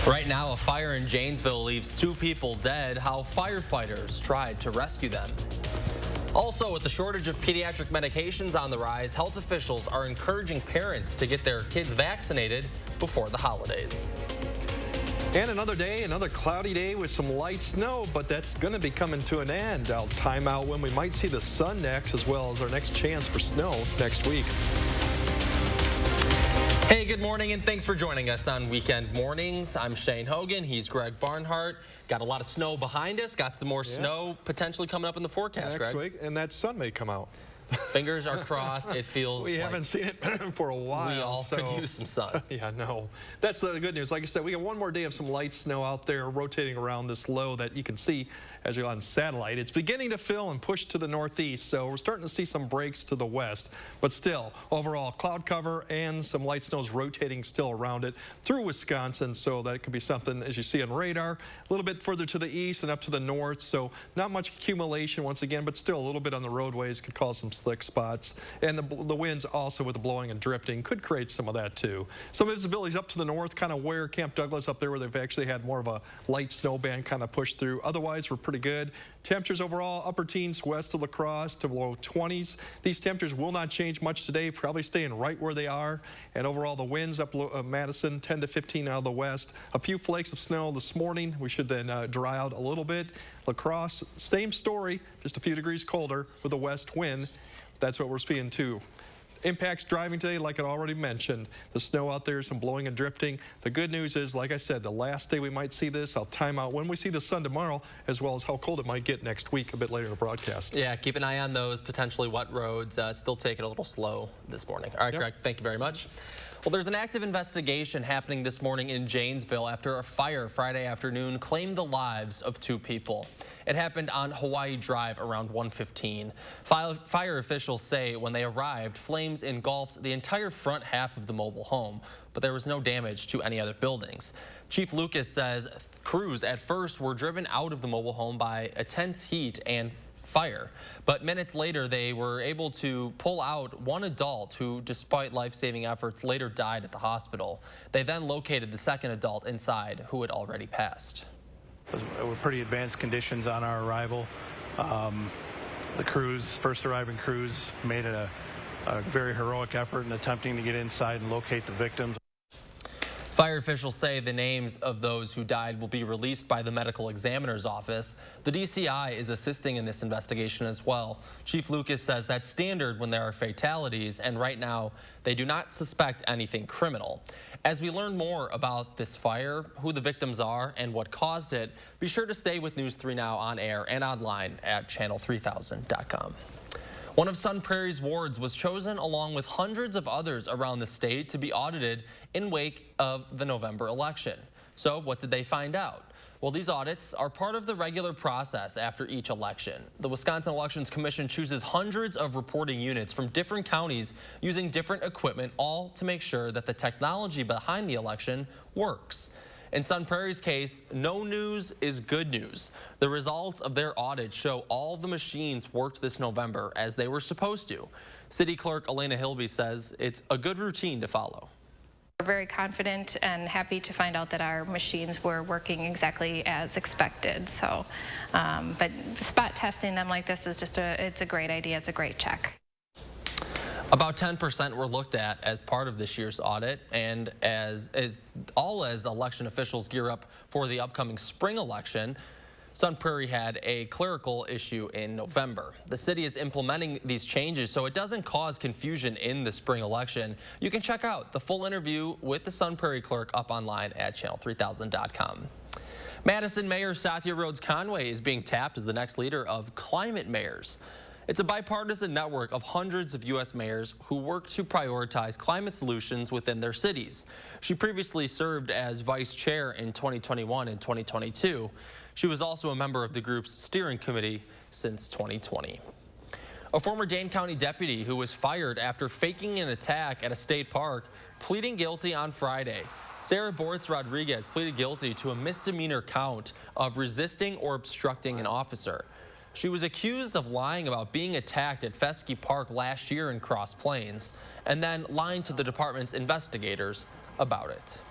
Right now, a fire in Janesville leaves 2 people dead. How firefighters tried to rescue them. Also, with the shortage of pediatric medications on the rise, health officials are encouraging parents to get their kids vaccinated before the holidays. And another day, another cloudy day with some light snow, but that's going to be coming to an end. I'll time out when we might see the sun next, as well as our next chance for snow next week. Hey, good morning, and thanks for joining us on Weekend Mornings. I'm Shane Hogan. He's Greg Barnhart. Got a lot of snow behind us. Got some more snow potentially coming up in the forecast, next Greg. week, and that sun may come out. Fingers are crossed. It feels we haven't seen it for a while. We all could use some sun. Yeah, no. That's the good news. Like I said, we got one more day of some light snow out there rotating around this low that you can see as you're on satellite. It's beginning to fill and push to the northeast, so we're starting to see some breaks to the west. But still, overall cloud cover and some light snows rotating still around it through Wisconsin, so that could be something, as you see on radar, a little bit further to the east and up to the north. So not much accumulation once again, but still a little bit on the roadways could cause some slick spots. And the winds also with the blowing and drifting could create some of that too. Some visibility is up to the north, kind of where Camp Douglas up there, where they've actually had more of a light snow band kind of push through. Otherwise, we're pretty good. Temperatures overall, upper teens west of La Crosse to low 20s. These temperatures will not change much today, probably staying right where they are. And overall, the winds up Madison, 10 to 15 out of the west. A few flakes of snow this morning. We should then dry out a little bit. La Crosse, same story, just a few degrees colder with a west wind. That's what we're seeing too. Impacts driving today, like I already mentioned. The snow out there, some blowing and drifting. The good news is, like I said, the last day we might see this. I'll time out when we see the sun tomorrow, as well as how cold it might get next week a bit later in the broadcast. Yeah, keep an eye on those potentially wet roads. Still take it a little slow this morning. All right, Greg, thank you very much. Well, there's an active investigation happening this morning in Janesville after a fire Friday afternoon claimed the lives of 2 people. It happened on Hawaii Drive around 1:15. Fire officials say when they arrived, flames engulfed the entire front half of the mobile home, but there was no damage to any other buildings. Chief Lucas says crews at first were driven out of the mobile home by intense heat and fire, but minutes later they were able to pull out one adult who, despite life-saving efforts, later died at the hospital. They then located the second adult inside, who had already passed. It were pretty advanced conditions on our arrival. The crews, first arriving crews, made a very heroic effort in attempting to get inside and locate the victims. Fire officials say the names of those who died will be released by the medical examiner's office. The DCI is assisting in this investigation as well. Chief Lucas says that's standard when there are fatalities, and right now they do not suspect anything criminal. As we learn more about this fire, who the victims are, and what caused it, be sure to stay with News 3 Now on air and online at channel3000.com. One of Sun Prairie's wards was chosen along with hundreds of others around the state to be audited in wake of the November election. So what did they find out? Well, these audits are part of the regular process after each election. The Wisconsin Elections Commission chooses hundreds of reporting units from different counties using different equipment, all to make sure that the technology behind the election works. In Sun Prairie's case, no news is good news. The results of their audit show all the machines worked this November as they were supposed to. City Clerk Elena Hilby says it's a good routine to follow. We're very confident and happy to find out that our machines were working exactly as expected. So, but spot testing them like this is just it's a great idea. It's a great check. About 10% were looked at as part of this year's audit, and as election officials gear up for the upcoming spring election, Sun Prairie had a clerical issue in November. The city is implementing these changes so it doesn't cause confusion in the spring election. You can check out the full interview with the Sun Prairie clerk up online at channel3000.com. Madison Mayor Satya Rhodes Conway is being tapped as the next leader of Climate Mayors. It's a bipartisan network of hundreds of U.S. mayors who work to prioritize climate solutions within their cities. She previously served as vice chair in 2021 and 2022. She was also a member of the group's steering committee since 2020. A former Dane County deputy who was fired after faking an attack at a state park pleading guilty on Friday. Sarah Bortz Rodriguez pleaded guilty to a misdemeanor count of resisting or obstructing an officer. She was accused of lying about being attacked at Fesky Park last year in Cross Plains and then lying to the department's investigators about it.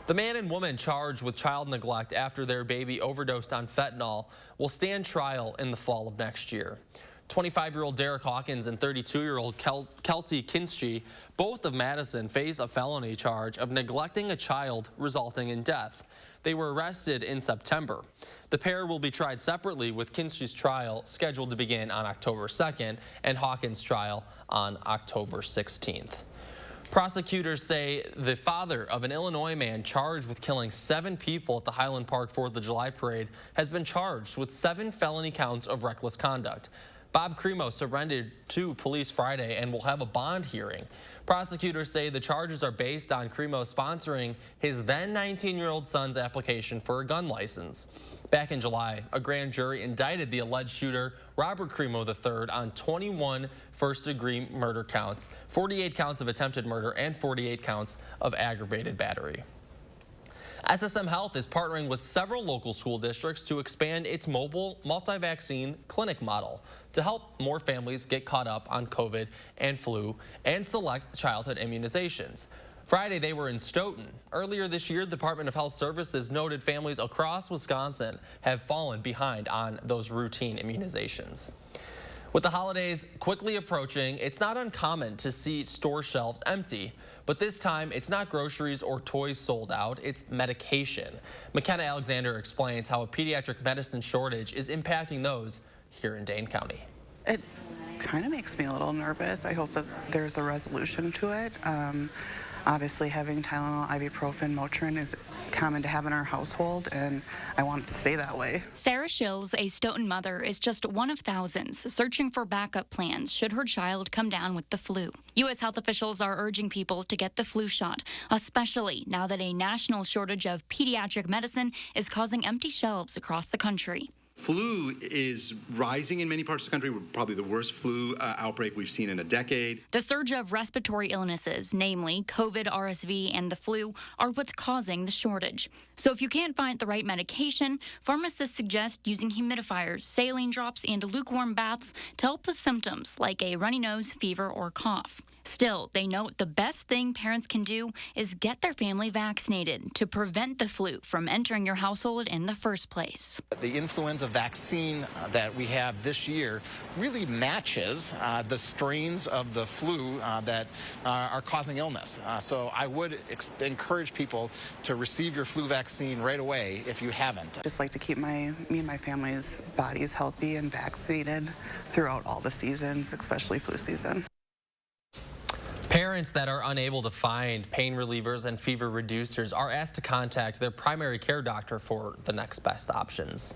The man and woman charged with child neglect after their baby overdosed on fentanyl will stand trial in the fall of next year. 25-year-old Derek Hawkins and 32-year-old Kelsey Kinsky, both of Madison, face a felony charge of neglecting a child resulting in death. They were arrested in September. The pair will be tried separately, with Kinsky's trial scheduled to begin on October 2nd and Hawkins' trial on October 16th. Prosecutors say the father of an Illinois man charged with killing 7 people at the Highland Park 4th of July parade has been charged with 7 felony counts of reckless conduct. Bob Cremo surrendered to police Friday and will have a bond hearing. Prosecutors say the charges are based on Cremo sponsoring his then 19-year-old son's application for a gun license. Back in July, a grand jury indicted the alleged shooter, Robert Cremo III, on 21 first-degree murder counts, 48 counts of attempted murder, and 48 counts of aggravated battery. SSM Health is partnering with several local school districts to expand its mobile multi-vaccine clinic model to help more families get caught up on COVID and flu and select childhood immunizations. Friday, they were in Stoughton. Earlier this year, the Department of Health Services noted families across Wisconsin have fallen behind on those routine immunizations. With the holidays quickly approaching, it's not uncommon to see store shelves empty. But this time, it's not groceries or toys sold out, it's medication. McKenna Alexander explains how a pediatric medicine shortage is impacting those here in Dane County. It kind of makes me a little nervous. I hope that there's a resolution to it. Obviously, having Tylenol, ibuprofen, Motrin is common to have in our household, and I want it to stay that way. Sarah Shills, a Stoughton mother, is just one of thousands searching for backup plans should her child come down with the flu. U.S. health officials are urging people to get the flu shot, especially now that a national shortage of pediatric medicine is causing empty shelves across the country. Flu is rising in many parts of the country. We're probably the worst flu outbreak we've seen in a decade. The surge of respiratory illnesses, namely COVID, RSV, and the flu, are what's causing the shortage. So if you can't find the right medication, pharmacists suggest using humidifiers, saline drops, and lukewarm baths to help with symptoms like a runny nose, fever, or cough. Still, they note the best thing parents can do is get their family vaccinated to prevent the flu from entering your household in the first place. The influenza vaccine that we have this year really matches the strains of the flu that are causing illness. So I would encourage people to receive your flu vaccine right away if you haven't. Just like to keep me and my family's bodies healthy and vaccinated throughout all the seasons, especially flu season. Parents that are unable to find pain relievers and fever reducers are asked to contact their primary care doctor for the next best options.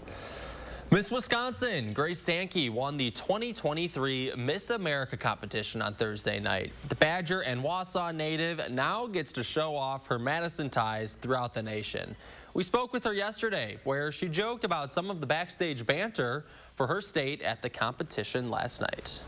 Miss Wisconsin Grace Stanke won the 2023 Miss America competition on Thursday night. The Badger and Wausau native now gets to show off her Madison ties throughout the nation. We spoke with her yesterday, where she joked about some of the backstage banter for her state at the competition last night.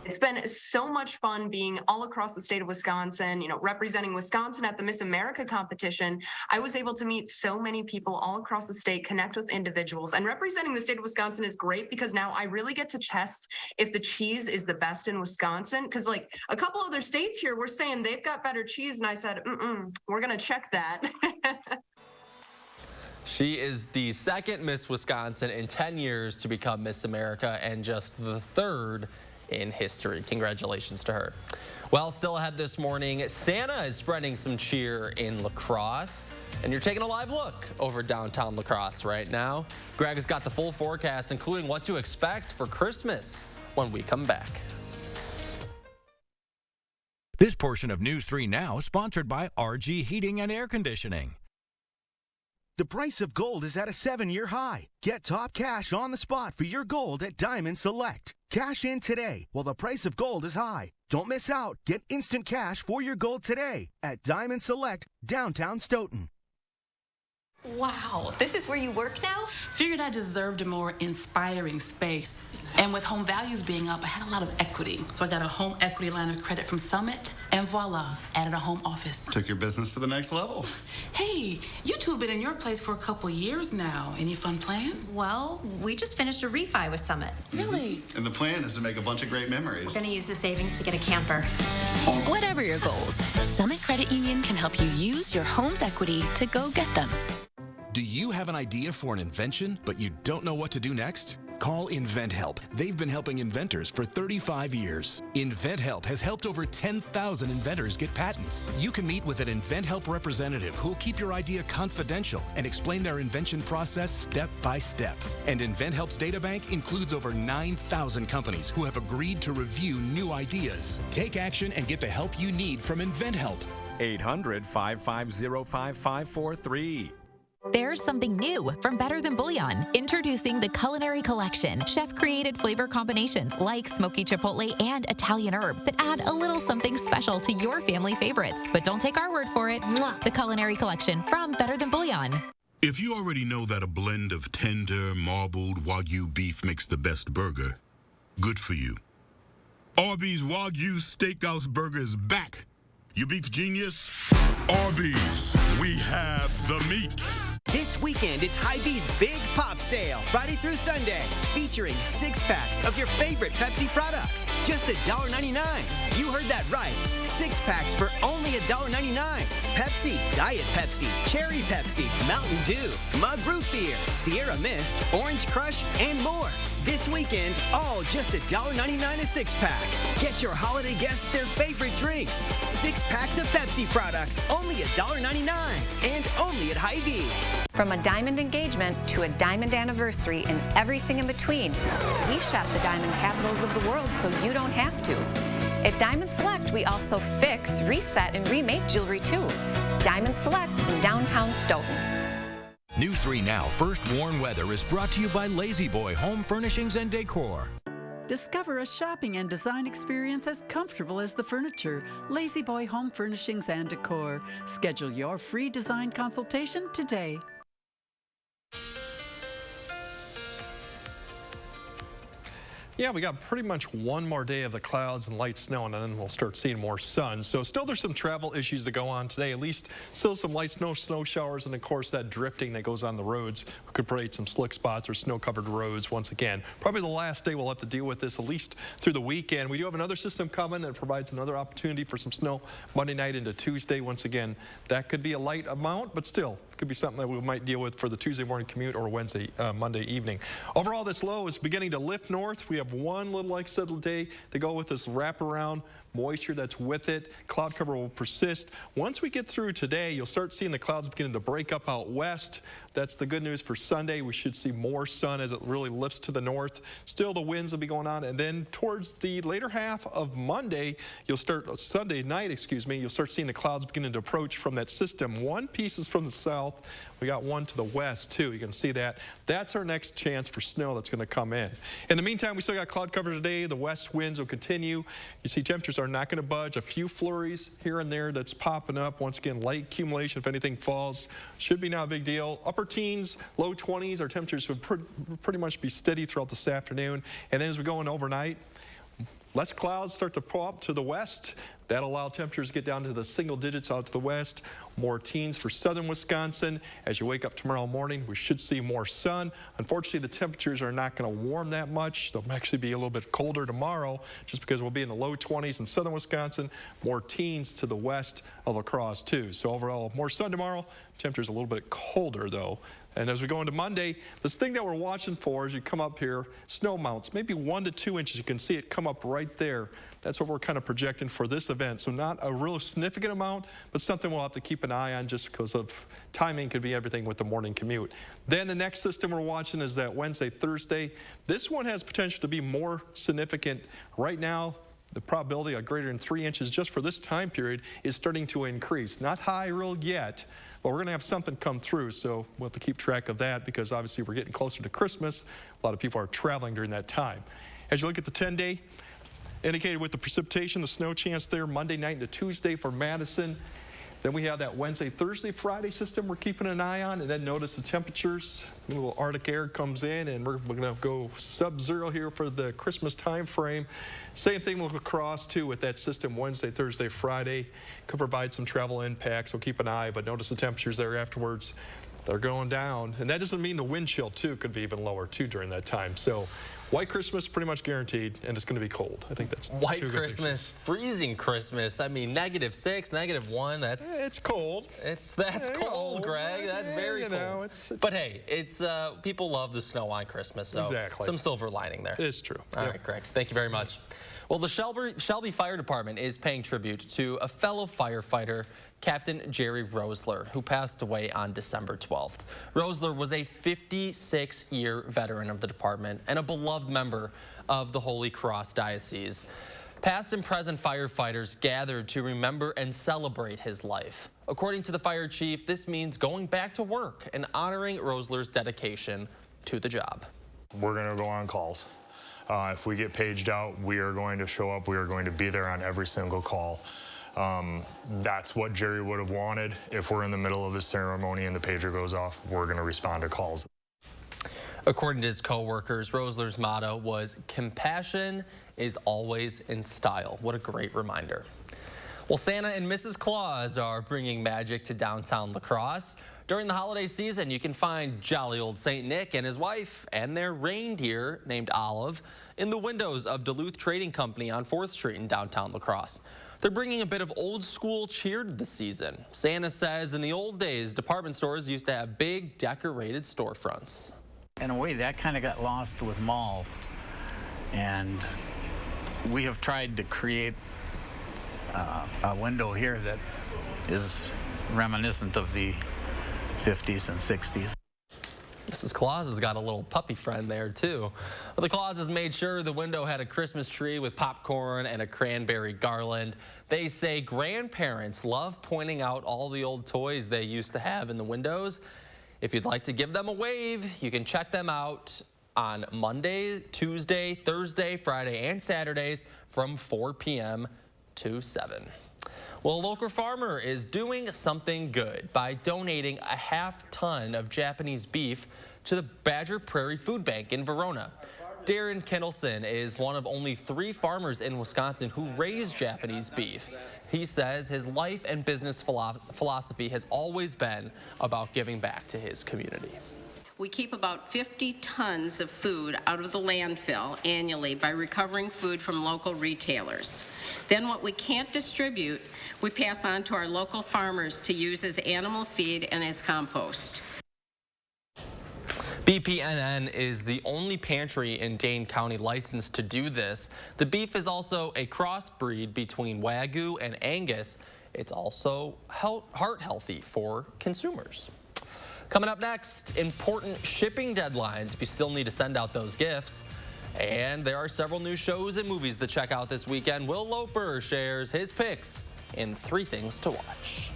It's been so much fun being all across the state of Wisconsin, representing Wisconsin at the Miss America competition. I was able to meet so many people all across the state, connect with individuals, and representing the state of Wisconsin is great because now I really get to test if the cheese is the best in Wisconsin. Because like a couple other states here were saying they've got better cheese, and I said, we're going to check that. She is the second Miss Wisconsin in 10 years to become Miss America and just the third in history. Congratulations to her. Well, still ahead this morning, Santa is spreading some cheer in La Crosse, and you're taking a live look over downtown La Crosse right now. Greg has got the full forecast, including what to expect for Christmas when we come back. This portion of News 3 Now sponsored by RG Heating and Air Conditioning. The price of gold is at a 7-year high. Get top cash on the spot for your gold at Diamond Select. Cash in today while the price of gold is high. Don't miss out. Get instant cash for your gold today at Diamond Select, downtown Stoughton. Wow, this is where you work now? Figured I deserved a more inspiring space. And with home values being up, I had a lot of equity. So I got a home equity line of credit from Summit, and voila, added a home office. Took your business to the next level. Hey, you two have been in your place for a couple years now. Any fun plans? Well, we just finished a refi with Summit. Really? And the plan is to make a bunch of great memories. We're gonna use the savings to get a camper. Whatever your goals, Summit Credit Union can help you use your home's equity to go get them. Do you have an idea for an invention, but you don't know what to do next? Call InventHelp. They've been helping inventors for 35 years. InventHelp has helped over 10,000 inventors get patents. You can meet with an InventHelp representative who'll keep your idea confidential and explain their invention process step by step. And InventHelp's databank includes over 9,000 companies who have agreed to review new ideas. Take action and get the help you need from InventHelp. 800-550-5543. There's something new from Better Than Bouillon. Introducing the Culinary Collection. Chef-created flavor combinations like smoky chipotle and Italian herb that add a little something special to your family favorites. But don't take our word for it. The Culinary Collection from Better Than Bouillon. If you already know that a blend of tender, marbled Wagyu beef makes the best burger, good for you. Arby's Wagyu Steakhouse Burger is back. You beef genius? Arby's, we have the meat. This weekend, it's Hy-Vee's Big Pop Sale, Friday through Sunday, featuring 6-packs of your favorite Pepsi products, just $1.99. You heard that right, 6-packs for only $1.99. Pepsi, Diet Pepsi, Cherry Pepsi, Mountain Dew, Mug Root Beer, Sierra Mist, Orange Crush, and more. This weekend, all just $1.99 a 6-pack. Get your holiday guests their favorite drinks. 6 packs of Pepsi products, only $1.99, and only at Hy-Vee. From a diamond engagement to a diamond anniversary and everything in between, we shop the diamond capitals of the world so you don't have to. At Diamond Select, we also fix, reset, and remake jewelry too. Diamond Select in downtown Stoughton. News 3 Now First Warn Weather is brought to you by Lazy Boy Home Furnishings and Decor. Discover a shopping and design experience as comfortable as the furniture. Lazy Boy Home Furnishings and Decor. Schedule your free design consultation today. Yeah, we got pretty much one more day of the clouds and light snow, and then we'll start seeing more sun. So still there's some travel issues that go on today. At least still some light snow showers, and of course that drifting that goes on the roads could create some slick spots or snow-covered roads once again. Probably the last day we'll have to deal with this, at least through the weekend. We do have another system coming that provides another opportunity for some snow Monday night into Tuesday. Once again, that could be a light amount, but still could be something that we might deal with for the Tuesday morning commute or Monday evening. Overall, this low is beginning to lift north. We have one little isolated day to go with this wraparound moisture that's with it. Cloud cover will persist. Once we get through today, you'll start seeing the clouds beginning to break up out west. That's the good news for Sunday. We should see more sun as it really lifts to the north. Still, the winds will be going on. And then towards the later half of Monday, Sunday night, you'll start seeing the clouds beginning to approach from that system. One piece is from the south. We got one to the west, too. You can see that. That's our next chance for snow that's going to come in. In the meantime, we still got cloud cover today. The west winds will continue. You see temperatures are not going to budge. A few flurries here and there that's popping up. Once again, light accumulation if anything falls. Should be not a big deal. Upper teens, low 20s. Our temperatures would pretty much be steady throughout this afternoon. And then as we go in overnight, less clouds start to pull up to the west. That'll allow temperatures to get down to the single digits out to the west. More teens for southern Wisconsin. As you wake up tomorrow morning, we should see more sun. Unfortunately, the temperatures are not going to warm that much. They'll actually be a little bit colder tomorrow just because we'll be in the low 20s in southern Wisconsin. More teens to the west of La Crosse, too. So overall, more sun tomorrow. Temperatures a little bit colder, though. And as we go into Monday, this thing that we're watching for as you come up here, snow mounts, maybe 1 to 2 inches. You can see it come up right there. That's what we're kind of projecting for this event. So not a real significant amount, but something we'll have to keep an eye on just because of timing could be everything with the morning commute. Then the next system we're watching is that Wednesday, Thursday. This one has potential to be more significant. Right now, the probability of greater than 3 inches just for this time period is starting to increase. Not high real yet, but we're going to have something come through, so we'll have to keep track of that because obviously we're getting closer to Christmas. A lot of people are traveling during that time. As you look at the 10-day, indicated with the precipitation, the snow chance there Monday night into Tuesday for Madison. Then we have that Wednesday, Thursday, Friday system we're keeping an eye on, and then notice the temperatures. A little Arctic air comes in, and we're going to go sub-zero here for the Christmas time frame. Same thing with lacrosse, too, with that system Wednesday, Thursday, Friday. Could provide some travel impacts, so keep an eye, but notice the temperatures there afterwards. They're going down, and that doesn't mean the wind chill, too, could be even lower, too, during that time. So white Christmas pretty much guaranteed, and it's going to be cold. I think that's white Christmas, freezing Christmas. I mean, -6, -1. That's it's cold. That's cold, Greg. That's very cold. But hey, it's people love the snow on Christmas, so some silver lining there. It's true. All right, Greg. Thank you very much. Well, the Shelby Fire Department is paying tribute to a fellow firefighter, Captain Jerry Rosler, who passed away on December 12th. Rosler was a 56-year veteran of the department and a beloved member of the Holy Cross Diocese. Past and present firefighters gathered to remember and celebrate his life. According to the fire chief, this means going back to work and honoring Rosler's dedication to the job. We're going to go on calls. If we get paged out, we are going to show up. We are going to be there on every single call. That's what Jerry would have wanted. If we're in the middle of the ceremony and the pager goes off, we're going to respond to calls. According to his co-workers, Rosler's motto was, "Compassion is always in style." What a great reminder. Well, Santa and Mrs. Claus are bringing magic to downtown La Crosse. During the holiday season, you can find jolly old St. Nick and his wife and their reindeer named Olive in the windows of Duluth Trading Company on 4th Street in downtown La Crosse. They're bringing a bit of old school cheer to the season. Santa says in the old days, department stores used to have big decorated storefronts. In a way, that kind of got lost with malls. And we have tried to create a window here that is reminiscent of the 50s and 60s. Mrs. Claus has got a little puppy friend there, too. The Clauses made sure the window had a Christmas tree with popcorn and a cranberry garland. They say grandparents love pointing out all the old toys they used to have in the windows. If you'd like to give them a wave, you can check them out on Monday, Tuesday, Thursday, Friday, and Saturdays from 4 p.m. to 7. Well, a local farmer is doing something good by donating a half-ton of Japanese beef to the Badger Prairie Food Bank in Verona. Darren Kindleson is one of only 3 farmers in Wisconsin who raise Japanese beef. He says his life and business philosophy has always been about giving back to his community. We keep about 50 tons of food out of the landfill annually by recovering food from local retailers. Then what we can't distribute, we pass on to our local farmers to use as animal feed and as compost. BPNN is the only pantry in Dane County licensed to do this. The beef is also a crossbreed between Wagyu and Angus. It's also heart healthy for consumers. Coming up next, important shipping deadlines if you still need to send out those gifts. And there are several new shows and movies to check out this weekend. Will Loper shares his picks in 3 things to watch.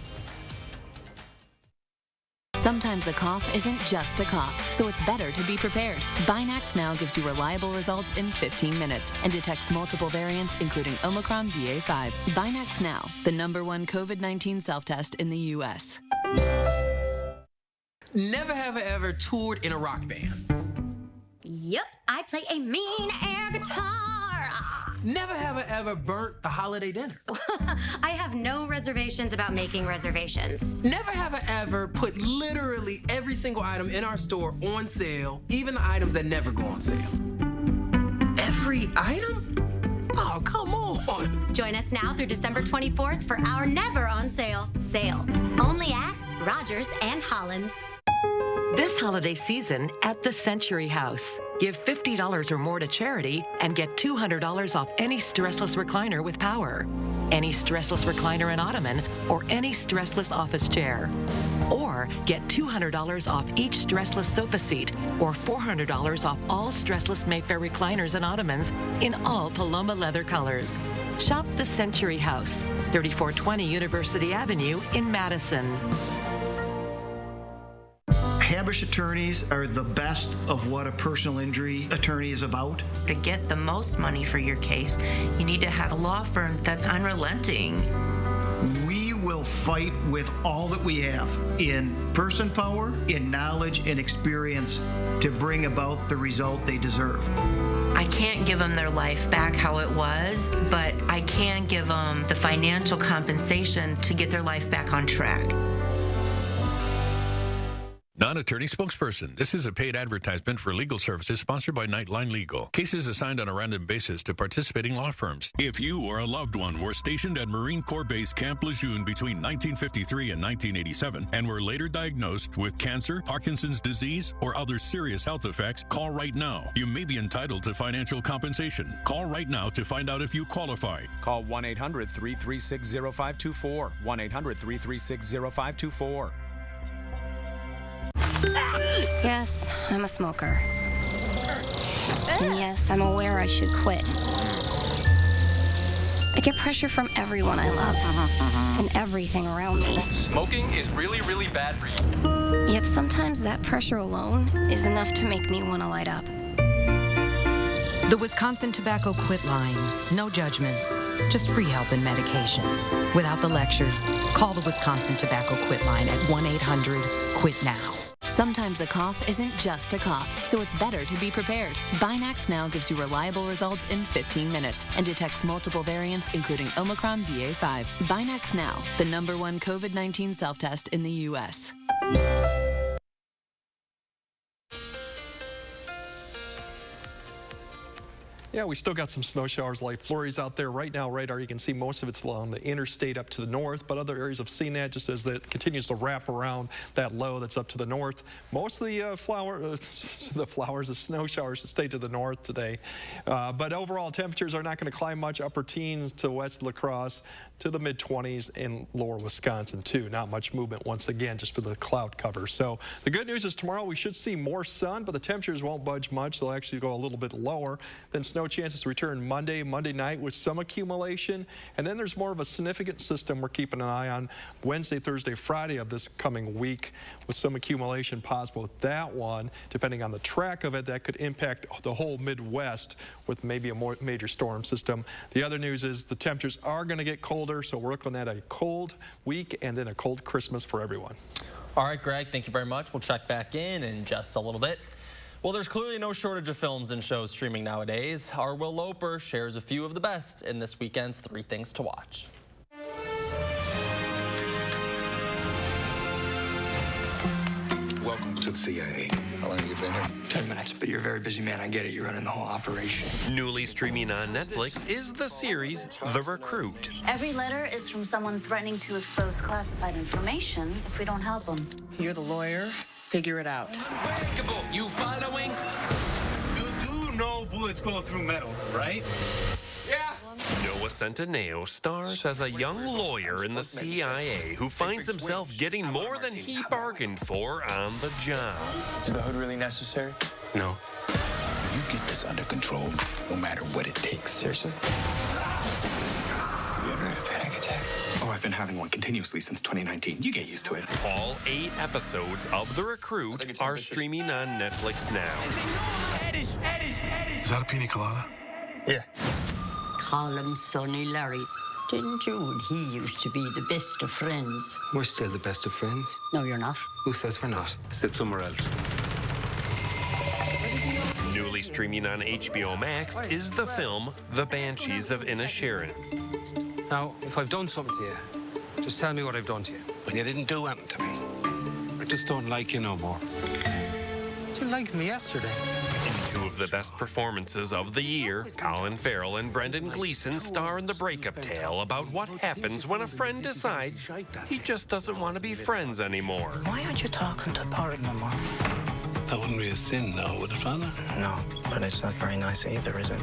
Sometimes a cough isn't just a cough, so it's better to be prepared. Binax Now gives you reliable results in 15 minutes and detects multiple variants, including Omicron BA.5. Binax Now, the #1 COVID-19 self-test in the U.S. Never have I ever toured in a rock band. Yep, I play a mean air guitar. Never have I ever burnt the holiday dinner. I have no reservations about making reservations. Never have I ever put literally every single item in our store on sale, even the items that never go on sale. Every item? Oh, come on. Join us now through December 24th for our never on sale sale. Only at Rogers and Hollins. This holiday season at the Century House. Give $50 or more to charity and get $200 off any stressless recliner with power, any stressless recliner and ottoman, or any stressless office chair. Or get $200 off each stressless sofa seat or $400 off all stressless Mayfair recliners and ottomans in all Paloma leather colors. Shop the Century House, 3420 University Avenue in Madison. Habush attorneys are the best of what a personal injury attorney is about. To get the most money for your case, you need to have a law firm that's unrelenting. We will fight with all that we have in person power, in knowledge, and experience to bring about the result they deserve. I can't give them their life back how it was, but I can give them the financial compensation to get their life back on track. Non-attorney spokesperson. This is a paid advertisement for legal services sponsored by Nightline Legal. Cases assigned on a random basis to participating law firms. If you or a loved one were stationed at Marine Corps Base Camp Lejeune between 1953 and 1987 and were later diagnosed with cancer, Parkinson's disease, or other serious health effects, call right now. You may be entitled to financial compensation. Call right now to find out if you qualify. Call 1-800-336-0524. 1-800-336-0524. Yes, I'm a smoker. And yes, I'm aware I should quit. I get pressure from everyone I love and everything around me. Smoking is really, really bad for you. Yet sometimes that pressure alone is enough to make me want to light up. The Wisconsin Tobacco Quit Line. No judgments, just free help and medications. Without the lectures, call the Wisconsin Tobacco Quit Line at 1-800-QUIT-NOW. Sometimes a cough isn't just a cough, so it's better to be prepared. Binax Now gives you reliable results in 15 minutes and detects multiple variants, including Omicron BA.5. Binax Now, the #1 COVID-19 self-test in the U.S. Yeah, we still got some snow showers, light flurries out there right now. Radar, you can see most of it's along the interstate up to the north, but other areas have seen that just as it continues to wrap around that low that's up to the north. Most of the snow showers should stay to the north today. But overall, temperatures are not going to climb much. Upper teens to west La Crosse to the mid-20s in lower Wisconsin, too. Not much movement once again, just for the cloud cover. So the good news is tomorrow we should see more sun, but the temperatures won't budge much. They'll actually go a little bit lower. Then snow chances return Monday night with some accumulation. And then there's more of a significant system we're keeping an eye on Wednesday, Thursday, Friday of this coming week with some accumulation possible with that one. Depending on the track of it, that could impact the whole Midwest with maybe a more major storm system. The other news is the temperatures are going to get colder, so we're looking at a cold week and then a cold Christmas for everyone. All right, Greg, thank you very much. We'll check back in just a little bit. Well, there's clearly no shortage of films and shows streaming nowadays. Our Will Loper shares a few of the best in this weekend's 3 Things to Watch. Welcome to the CIA. How long have you been here? 10 minutes, but you're a very busy man. I get it. You're running the whole operation. Newly streaming on Netflix is the series The Recruit. Every letter is from someone threatening to expose classified information if we don't help them. You're the lawyer. Figure it out. You following? You do know bullets go through metal, right? Yeah. Noah Centineo stars as a young lawyer in the CIA who finds himself getting more than he bargained for on the job. Is the hood really necessary? No. You get this under control, no matter what it takes. Seriously? You ever had a panic attack? Oh, I've been having one continuously since 2019. You get used to it. All 8 episodes of The Recruit are streaming on Netflix now. Is that a pina colada? Yeah. Call him Sonny Larry. Didn't you and he used to be the best of friends? We're still the best of friends. No, you're not. Who says we're not? Sit somewhere else. Newly streaming on HBO Max is the film The Banshees of Inisherin. Now, if I've done something to you, just tell me what I've done to you. Well, you didn't do anything to me. I just don't like you no more. You liked me yesterday. In 2 of the best performances of the year, Colin Farrell and Brendan Gleeson star in the breakup tale about what happens when a friend decides he just doesn't want to be friends anymore. Why aren't you talking to Porrick no more? That wouldn't be a sin, though, would it, Father? No, but it's not very nice either, is it?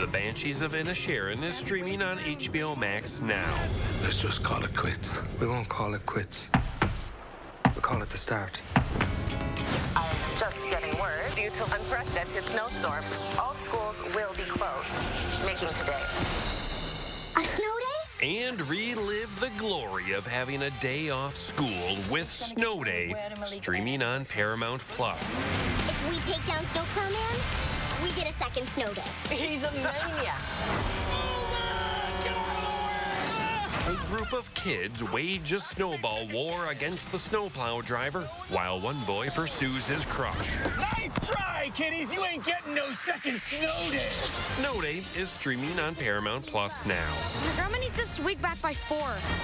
The Banshees of Inisherin is streaming on HBO Max now. Let's just call it quits. We won't call it quits. We'll call it the start. I'm just getting word. Due to unprecedented snowstorm, all schools will be closed, making today a snow day? And relive the glory of having a day off school with Snow Day, streaming on Paramount+. If we take down Snowplow Man, we get a second snow day. He's a maniac. A group of kids wage a snowball war against the snowplow driver while one boy pursues his crush. Nice try, kiddies. You ain't getting no second snow day. Snow Day is streaming on Paramount Plus now. Your grandma needs us to wake back by 4.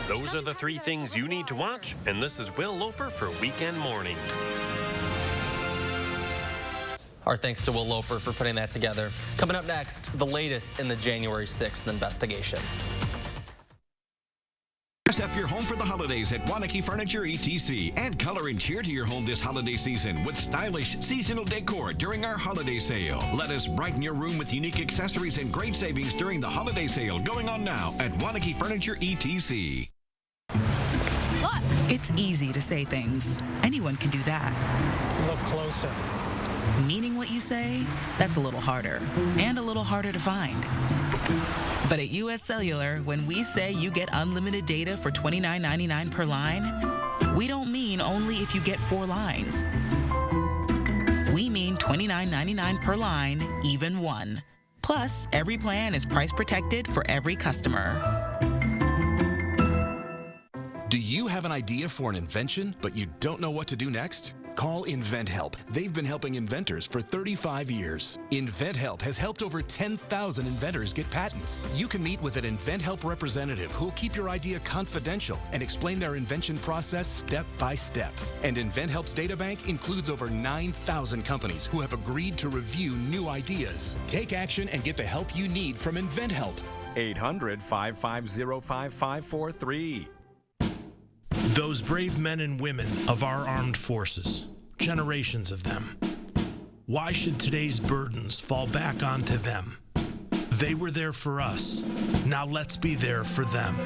Those are the 3 things you need to watch, and this is Will Loper for Weekend Mornings. Our thanks to Will Loper for putting that together. Coming up next, the latest in the January 6th investigation. Dress up your home for the holidays at Waunakee Furniture ETC. Add color and cheer to your home this holiday season with stylish seasonal decor during our holiday sale. Let us brighten your room with unique accessories and great savings during the holiday sale going on now at Waunakee Furniture ETC. Look! It's easy to say things. Anyone can do that. Look closer. Meaning what you say, that's a little harder. And a little harder to find. But at US Cellular, when we say you get unlimited data for $29.99 per line, we don't mean only if you get 4 lines. We mean $29.99 per line, even 1. Plus, every plan is price protected for every customer. Do you have an idea for an invention, but you don't know what to do next? Call InventHelp. They've been helping inventors for 35 years. InventHelp has helped over 10,000 inventors get patents. You can meet with an InventHelp representative who'll keep your idea confidential and explain their invention process step by step. And InventHelp's databank includes over 9,000 companies who have agreed to review new ideas. Take action and get the help you need from InventHelp. 800-550-5543. Those brave men and women of our armed forces, generations of them. Why should today's burdens fall back onto them? They were there for us. Now let's be there for them.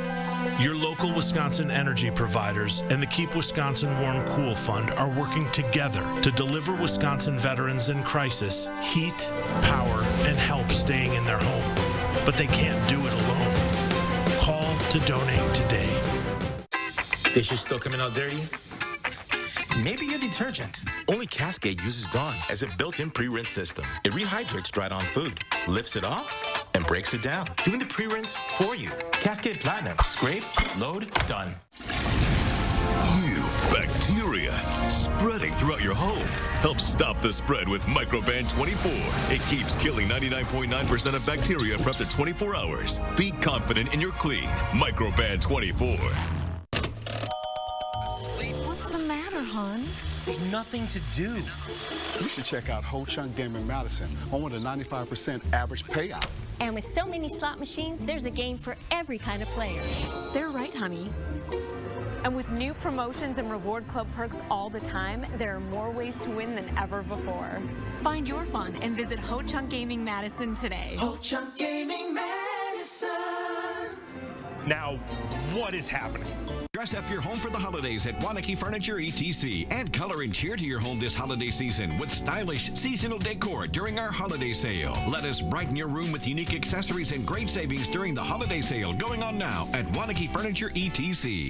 Your local Wisconsin energy providers and the Keep Wisconsin Warm Cool Fund are working together to deliver Wisconsin veterans in crisis heat, power, and help staying in their home. But they can't do it alone. Call to donate today. Dishes still coming out dirty? Maybe your detergent. Only Cascade uses Gone as a built-in pre-rinse system. It rehydrates dried-on food, lifts it off, and breaks it down, doing the pre-rinse for you. Cascade Platinum. Scrape, load, done. Ew, bacteria spreading throughout your home. Help stop the spread with Microban 24. It keeps killing 99.9% of bacteria for up to 24 hours. Be confident in your clean Microban 24. There's nothing to do. You should check out Ho Chunk Game in Madison, home with a 95% average payout. And with so many slot machines, there's a game for every kind of player. They're right, honey. And with new promotions and reward club perks all the time, there are more ways to win than ever before. Find your fun and visit Ho Chunk Gaming Madison today. Ho Chunk Gaming Madison. Now, what is happening? Dress up your home for the holidays at Waunakee Furniture ETC. Add color and cheer to your home this holiday season with stylish seasonal decor during our holiday sale. Let us brighten your room with unique accessories and great savings during the holiday sale going on now at Waunakee Furniture ETC.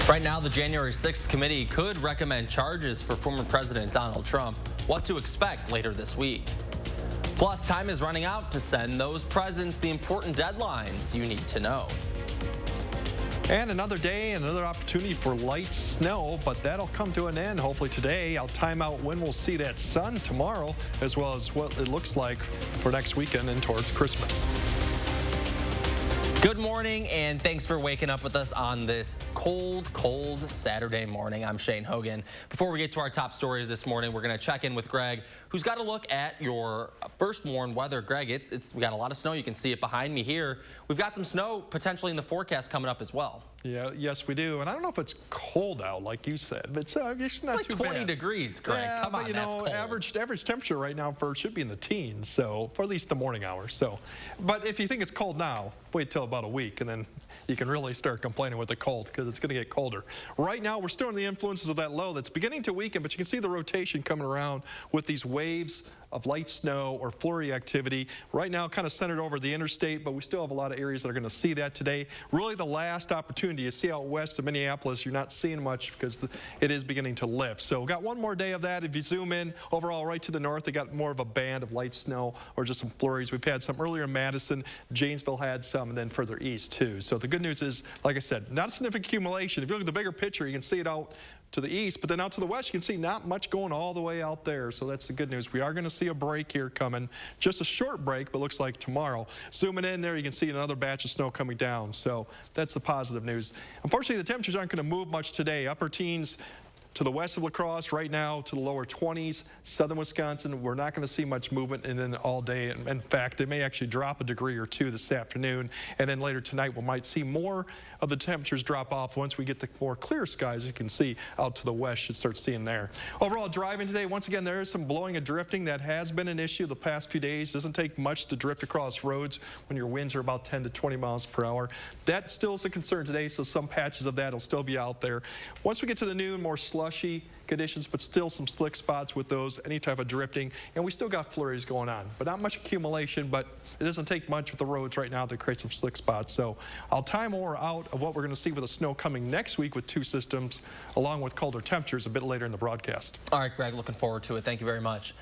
Right now, the January 6th committee could recommend charges for former President Donald Trump. What to expect later this week. Plus, time is running out to send those presents the important deadlines you need to know. And another day and another opportunity for light snow, but that'll come to an end hopefully today. I'll time out when we'll see that sun tomorrow, as well as what it looks like for next weekend and towards Christmas. Good morning, and thanks for waking up with us on this cold Saturday morning. I'm Shane Hogan. Before we get to our top stories this morning, we're going to check in with Greg, who's got a look at your first warned weather. Greg, we got a lot of snow. You can see it behind me here. We've got some snow potentially in the forecast coming up as well. Yeah, yes, we do. And I don't know if it's cold out, like you said, but it's not like too 20 bad. degrees, Greg. Yeah, come on, but you that's know, cold. average temperature right now should be in the teens, so for at least the morning hours. So, but if you think it's cold now, wait till about a week, and then you can really start complaining with the cold because it's going to get colder. Right now, we're still in the influences of that low that's beginning to weaken, but you can see the rotation coming around with these waves of light snow or flurry activity. Right now, kind of centered over the interstate, but we still have a lot of areas that are going to see that today. Really the last opportunity. You see out west of Minneapolis, you're not seeing much because it is beginning to lift. So we've got one more day of that. If you zoom in overall right to the north, they got more of a band of light snow or just some flurries. We've had some earlier in Madison. Janesville had some, and then further east too. So the good news is, like I said, not a significant accumulation. If you look at the bigger picture, you can see it out to the east, but then out to the west, you can see not much going all the way out there. So that's the good news. We are going to see a break here coming. Just a short break, but looks like tomorrow. Zooming in there, you can see another batch of snow coming down. So that's the positive news. Unfortunately, the temperatures aren't going to move much today. Upper teens to the west of La Crosse right now to the lower 20s. Southern Wisconsin, we're not going to see much movement and then all day. In fact, they may actually drop a degree or two this afternoon. And then later tonight, we might see more of the temperatures drop off once we get the more clear skies. You can see out to the west, should start seeing there. Overall driving today, once again, there is some blowing and drifting. That has been an issue the past few days. Doesn't take much to drift across roads when your winds are about 10 to 20 miles per hour. That still is a concern today, so some patches of that will still be out there. Once we get to the noon, more slushy conditions, but still some slick spots with those, any type of drifting, and we still got flurries going on, but not much accumulation. But it doesn't take much with the roads right now to create some slick spots. So I'll time more out of what we're going to see with the snow coming next week with two systems, along with colder temperatures a bit later in the broadcast. All right, Greg, looking forward to it. Thank you very much.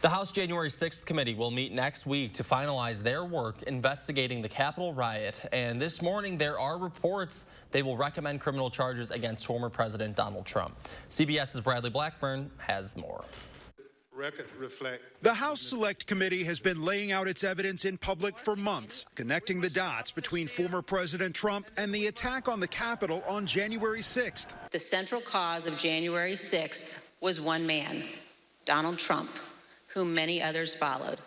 The House January 6th committee will meet next week to finalize their work investigating the Capitol riot. And this morning, there are reports they will recommend criminal charges against former President Donald Trump. CBS's Bradley Blackburn has more. The House Select Committee has been laying out its evidence in public for months, connecting the dots between former President Trump and the attack on the Capitol on January 6th. The central cause of January 6th was one man, Donald Trump, whom many others followed.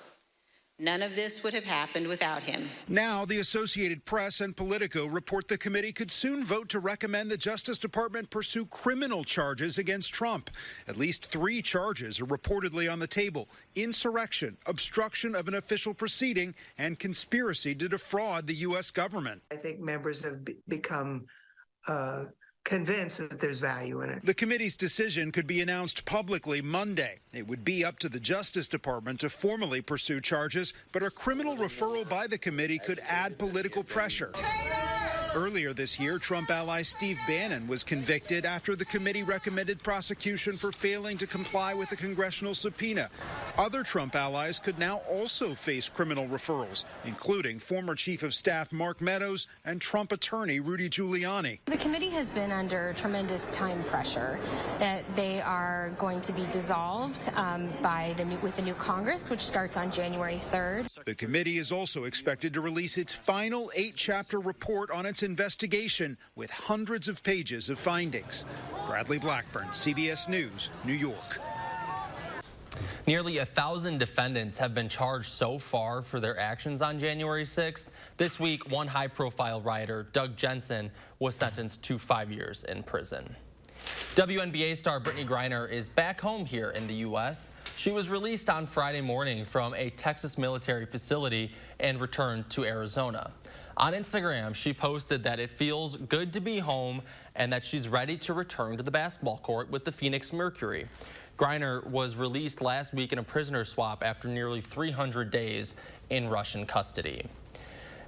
None of this would have happened without him. Now, the Associated Press and Politico report the committee could soon vote to recommend the Justice Department pursue criminal charges against Trump. At least 3 charges are reportedly on the table: insurrection, obstruction of an official proceeding, and conspiracy to defraud the U.S. government. I think members have become convinced that there's value in it. The committee's decision could be announced publicly Monday. It would be up to the Justice Department to formally pursue charges, but a criminal referral by the committee could add political pressure. Earlier this year, Trump ally Steve Bannon was convicted after the committee recommended prosecution for failing to comply with a congressional subpoena. Other Trump allies could now also face criminal referrals, including former Chief of Staff Mark Meadows and Trump attorney Rudy Giuliani. The committee has been under tremendous time pressure. They are going to be dissolved with the new Congress, which starts on January 3rd. The committee is also expected to release its final 8-chapter report on its investigation with hundreds of pages of findings. Bradley Blackburn, CBS News, New York. Nearly 1,000 defendants have been charged so far for their actions on January 6th. This week, one high-profile rioter, Doug Jensen, was sentenced to 5 years in prison. WNBA star Brittany Griner is back home here in the U.S. She was released on Friday morning from a Texas military facility and returned to Arizona. On Instagram, she posted that it feels good to be home and that she's ready to return to the basketball court with the Phoenix Mercury. Griner was released last week in a prisoner swap after nearly 300 days in Russian custody.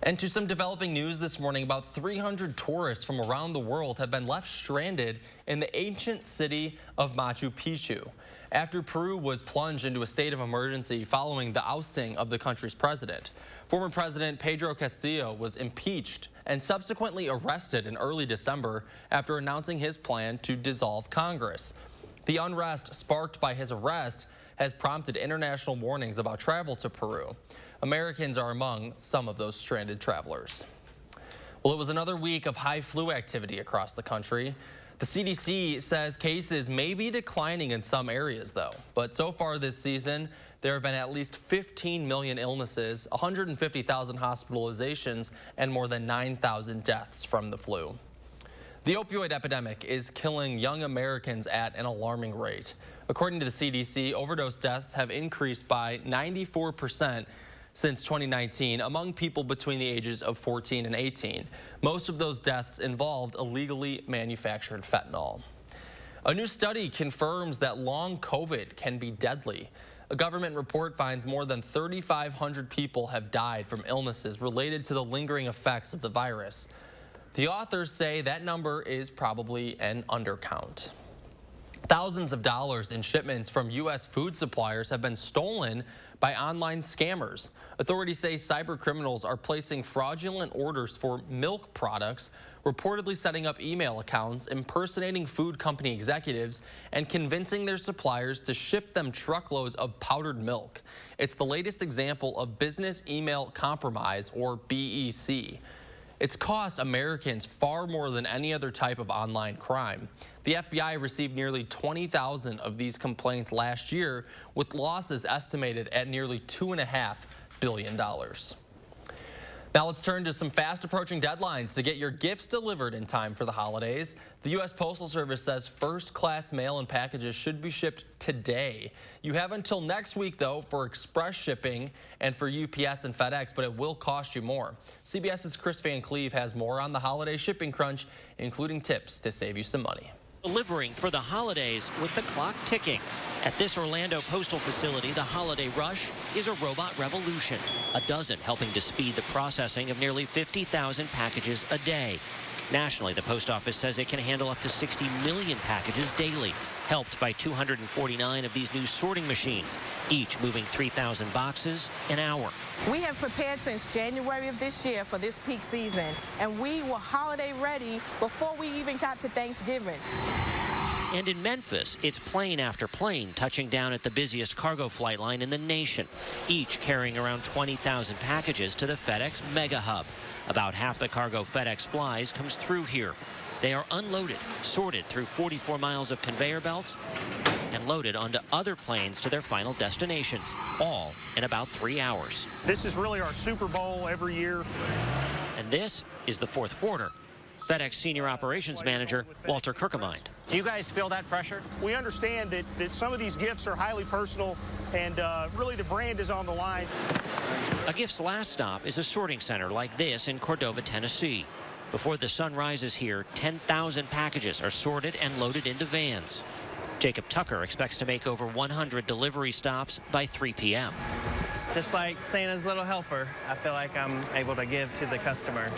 And to some developing news this morning, about 300 tourists from around the world have been left stranded in the ancient city of Machu Picchu after Peru was plunged into a state of emergency following the ousting of the country's president. Former President Pedro Castillo was impeached and subsequently arrested in early December after announcing his plan to dissolve Congress. The unrest sparked by his arrest has prompted international warnings about travel to Peru. Americans are among some of those stranded travelers. Well, it was another week of high flu activity across the country. The CDC says cases may be declining in some areas, though. But so far this season, there have been at least 15 million illnesses, 150,000 hospitalizations, and more than 9,000 deaths from the flu. The opioid epidemic is killing young Americans at an alarming rate. According to the CDC, overdose deaths have increased by 94% since 2019 among people between the ages of 14 and 18. Most of those deaths involved illegally manufactured fentanyl. A new study confirms that long COVID can be deadly. A government report finds more than 3,500 people have died from illnesses related to the lingering effects of the virus. The authors say that number is probably an undercount. Thousands of dollars in shipments from U.S. food suppliers have been stolen by online scammers. Authorities say cyber criminals are placing fraudulent orders for milk products, reportedly setting up email accounts, impersonating food company executives, and convincing their suppliers to ship them truckloads of powdered milk. It's the latest example of business email compromise, or BEC. It's cost Americans far more than any other type of online crime. The FBI received nearly 20,000 of these complaints last year, with losses estimated at nearly $2.5 billion. Now let's turn to some fast approaching deadlines to get your gifts delivered in time for the holidays. The U.S. Postal Service says first-class mail and packages should be shipped today. You have until next week, though, for express shipping and for UPS and FedEx, but it will cost you more. CBS's Chris Van Cleve has more on the holiday shipping crunch, including tips to save you some money. Delivering for the holidays with the clock ticking. At this Orlando postal facility, the holiday rush is a robot revolution. A dozen helping to speed the processing of nearly 50,000 packages a day. Nationally, the post office says it can handle up to 60 million packages daily, helped by 249 of these new sorting machines, each moving 3,000 boxes an hour. We have prepared since January of this year for this peak season, and we were holiday ready before we even got to Thanksgiving. And in Memphis, it's plane after plane touching down at the busiest cargo flight line in the nation, each carrying around 20,000 packages to the FedEx Mega Hub. About half the cargo FedEx flies comes through here. They are unloaded, sorted through 44 miles of conveyor belts, and loaded onto other planes to their final destinations, all in about 3 hours. This is really our Super Bowl every year. And this is the fourth quarter. FedEx Senior Operations Manager Walter Kirkemind. Do you guys feel that pressure? We understand that some of these gifts are highly personal, and really the brand is on the line. A gift's last stop is a sorting center like this in Cordova, Tennessee. Before the sun rises here, 10,000 packages are sorted and loaded into vans. Jacob Tucker expects to make over 100 delivery stops by 3 p.m. Just like Santa's little helper, I feel like I'm able to give to the customer.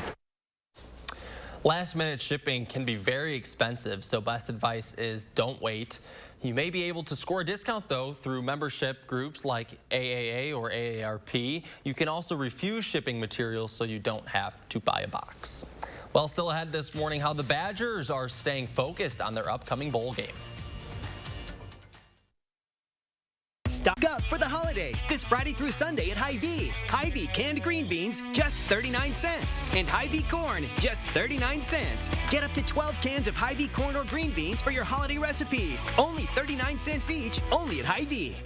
Last-minute shipping can be very expensive, so best advice is don't wait. You may be able to score a discount, though, through membership groups like AAA or AARP. You can also refuse shipping materials so you don't have to buy a box. Well, still ahead this morning, how the Badgers are staying focused on their upcoming bowl game. Stock up for the holidays this Friday through Sunday at Hy-Vee. Hy-Vee canned green beans, just 39 cents. And Hy-Vee corn, just 39 cents. Get up to 12 cans of Hy-Vee corn or green beans for your holiday recipes. Only 39 cents each, only at Hy-Vee.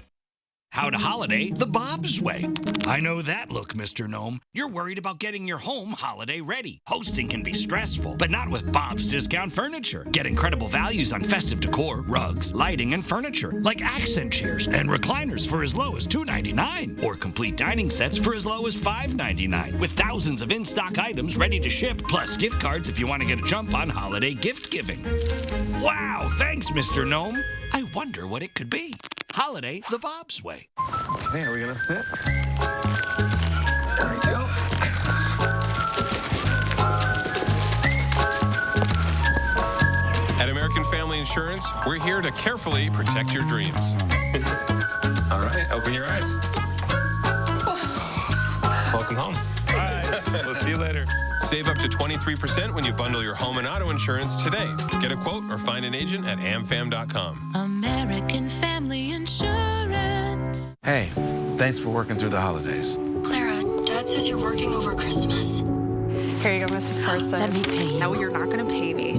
How to holiday the Bob's way. I know that look, Mr. Gnome. You're worried about getting your home holiday ready. Hosting can be stressful, but not with Bob's Discount Furniture. Get incredible values on festive decor, rugs, lighting, and furniture, like accent chairs and recliners for as low as $2.99, or complete dining sets for as low as $5.99, with thousands of in-stock items ready to ship, plus gift cards if you want to get a jump on holiday gift giving. Wow, thanks, Mr. Gnome. I wonder what it could be. Holiday the Bob's way. Okay, are we gonna fit? There we go. At American Family Insurance, we're here to carefully protect your dreams. All right, open your eyes. Welcome home. All right, we'll see you later. Save up to 23% when you bundle your home and auto insurance today. Get a quote or find an agent at amfam.com. American Family Insurance. Hey, thanks for working through the holidays. Clara, Dad says you're working over Christmas. Here you go, Mrs. Person. Let me pay you. No, you're not going to pay me.